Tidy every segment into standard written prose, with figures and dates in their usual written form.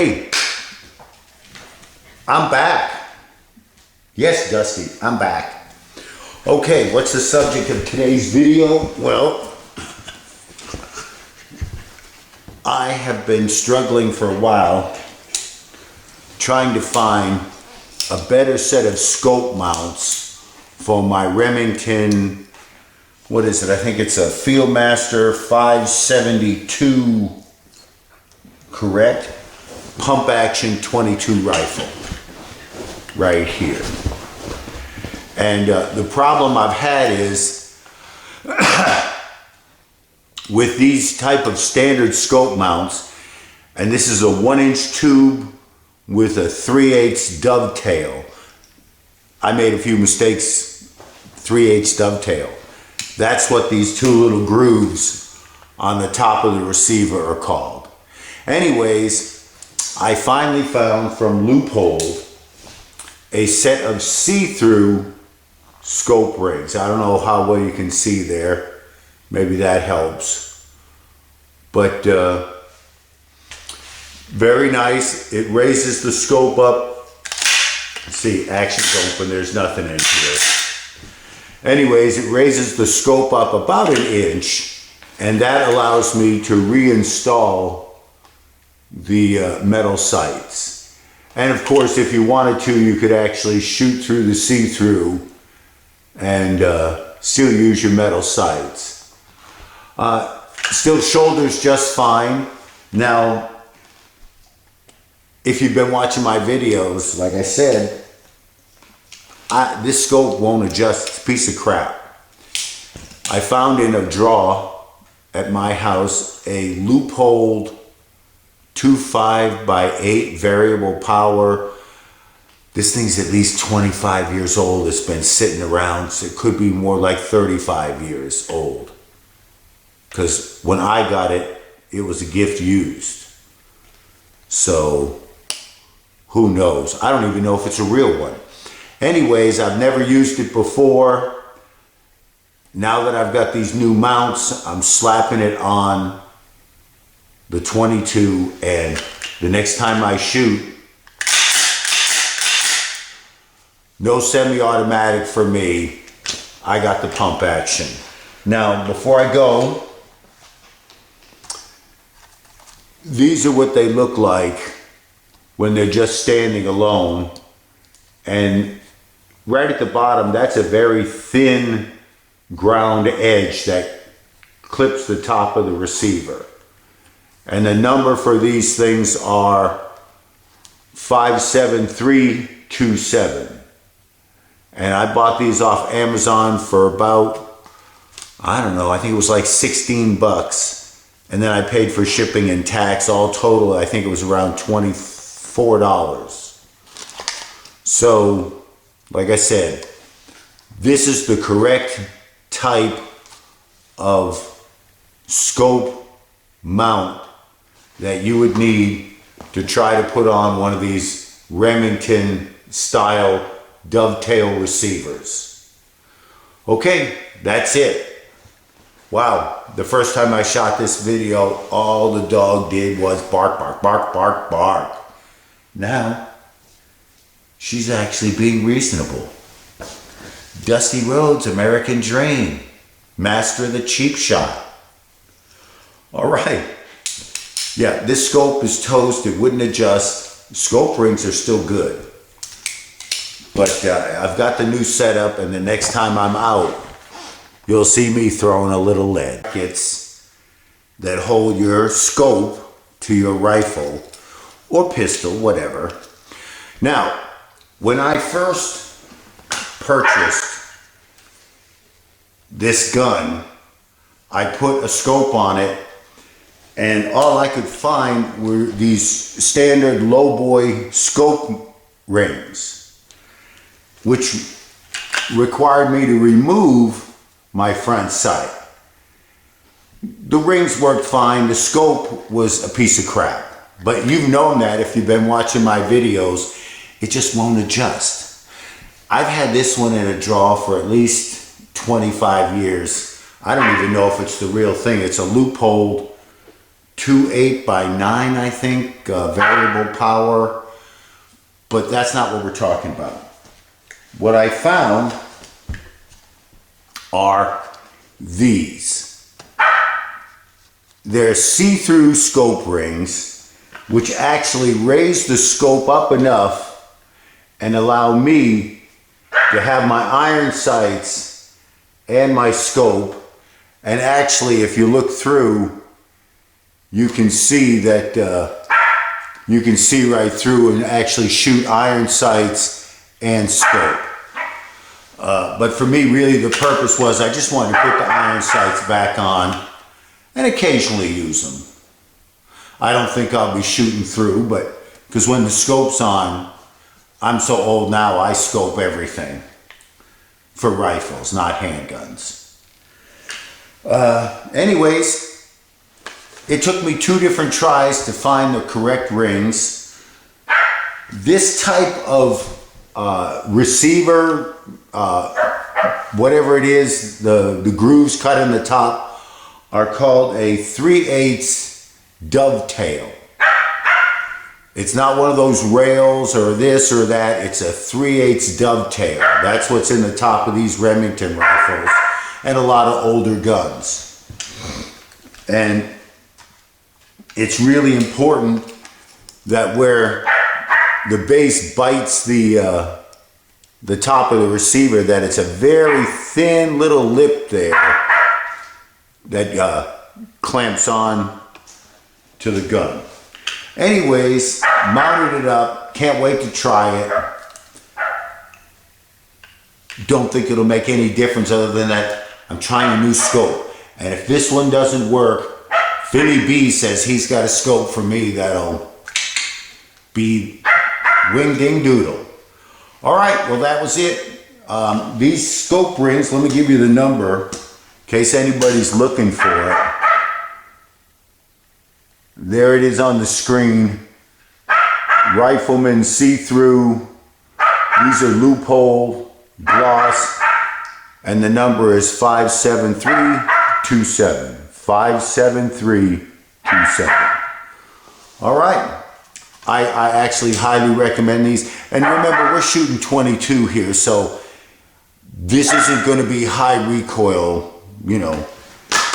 Okay, I'm back. Yes, Dusty, I'm back. Okay, what's the subject of today's video? Well, I have been struggling for a while trying to find a better set of scope mounts for my Remington, what is it? I think it's a Fieldmaster 572, correct? Pump action 22 rifle right here. And the problem I've had is with these type of standard scope mounts, and this is a 1-inch tube with a 3/8 dovetail. I made a few mistakes, 3/8 dovetail. That's what these two little grooves on the top of the receiver are called. Anyways, I finally found from Leupold a set of see-through scope rings. I don't know how well you can see there. Maybe that helps. But very nice. It raises the scope up. See, action's open. There's nothing in here. Anyways, it raises the scope up about 1 inch, and that allows me to reinstall the metal sights. And of course, if you wanted to, you could actually shoot through the see-through and still use your metal sights. Still shoulders just fine. Now, if you've been watching my videos, like I said, this scope won't adjust. It's a piece of crap. I found in a drawer at my house a Leupold 2.5x8 variable power. This thing's at least 25 years old. It's been sitting around, so it could be more like 35 years old. Because when I got it, it was a gift used. So, who knows? I don't even know if it's a real one. Anyways, I've never used it before. Now that I've got these new mounts, I'm slapping it on the 22, and the next time I shoot, no semi-automatic for me. I got the pump action. Now, before I go, these are what they look like when they're just standing alone. And right at the bottom, that's a very thin ground edge that clips the top of the receiver. And the number for these things are 57327. And I bought these off Amazon for about, I don't know, I think it was like 16 bucks. And then I paid for shipping and tax. All total, I think it was around $24. So, like I said, this is the correct type of scope mount that you would need to try to put on one of these Remington style dovetail receivers. Okay, that's it. Wow, the first time I shot this video, all the dog did was bark, bark, bark, bark, bark. Now, she's actually being reasonable. Dusty Rhodes, American Dream, master of the cheap shot. All right. Yeah, this scope is toast. It wouldn't adjust. Scope rings are still good. But I've got the new setup, and the next time I'm out, you'll see me throwing a little lead. It's that hold your scope to your rifle or pistol, whatever. Now, when I first purchased this gun, I put a scope on it, and all I could find were these standard lowboy scope rings, which required me to remove my front sight. The rings worked fine. The scope was a piece of crap. But you've known that if you've been watching my videos. It just won't adjust. I've had this one in a drawer for at least 25 years. I don't even know if it's the real thing. It's a Leupold 2.8 by 9, I think, variable power, but that's not what we're talking about. What I found are these. They're see-through scope rings, which actually raise the scope up enough and allow me to have my iron sights and my scope. And actually, if you look through, you can see that you can see right through and actually shoot iron sights and scope. But for me, really, the purpose was I just wanted to put the iron sights back on and occasionally use them. I don't think I'll be shooting through, but because when the scope's on, I'm so old now, I scope everything for rifles, not handguns. Anyways, it took me 2 different tries to find the correct rings. This type of receiver, whatever it is, the grooves cut in the top are called a 3/8 dovetail. It's not one of those rails or this or that. It's a 3/8 dovetail. That's what's in the top of these Remington rifles and a lot of older guns. And it's really important that where the base bites the top of the receiver, that it's a very thin little lip there that clamps on to the gun. Anyways, mounted it up. Can't wait to try it. Don't think it'll make any difference other than that I'm trying a new scope. And if this one doesn't work, Philly B says he's got a scope for me that'll be wing ding doodle. All right, well that was it. These scope rings, let me give you the number in case anybody's looking for it. There it is on the screen. Rifleman see-through. These are Leupold gloss, and the number is 57327. 57327. All right. I actually highly recommend these. And remember, we're shooting 22 here, so this isn't going to be high recoil, you know,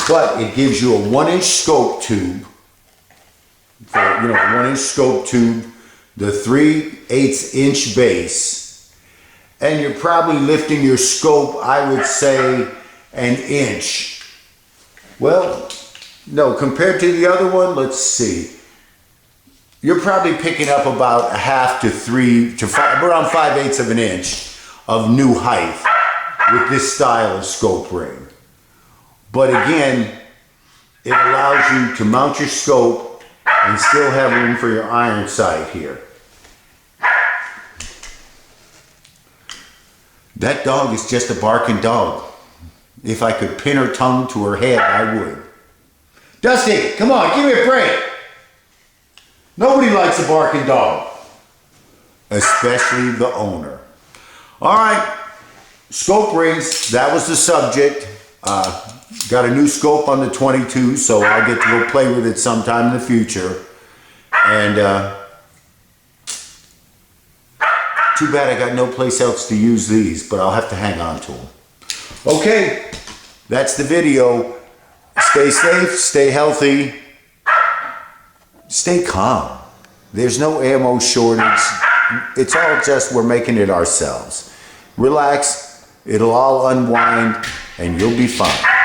but it gives you a 1-inch scope tube. For, you know, 1-inch scope tube, the 3/8 inch base, and you're probably lifting your scope, I would say, 1 inch. Well, no, compared to the other one, let's see. You're probably picking up about 1/2 to 3 to 5, around 5/8 of an inch of new height with this style of scope ring. But again, it allows you to mount your scope and still have room for your iron sight here. That dog is just a barking dog. If I could pin her tongue to her head, I would. Dusty, come on, give me a break. Nobody likes a barking dog, especially the owner. All right, scope rings, that was the subject. Got a new scope on the 22, so I'll get to go play with it sometime in the future. And too bad I got no place else to use these, but I'll have to hang on to them. Okay, that's the video. Stay safe, stay healthy, stay calm. There's no ammo shortage. It's all just we're making it ourselves. Relax, it'll all unwind, and you'll be fine.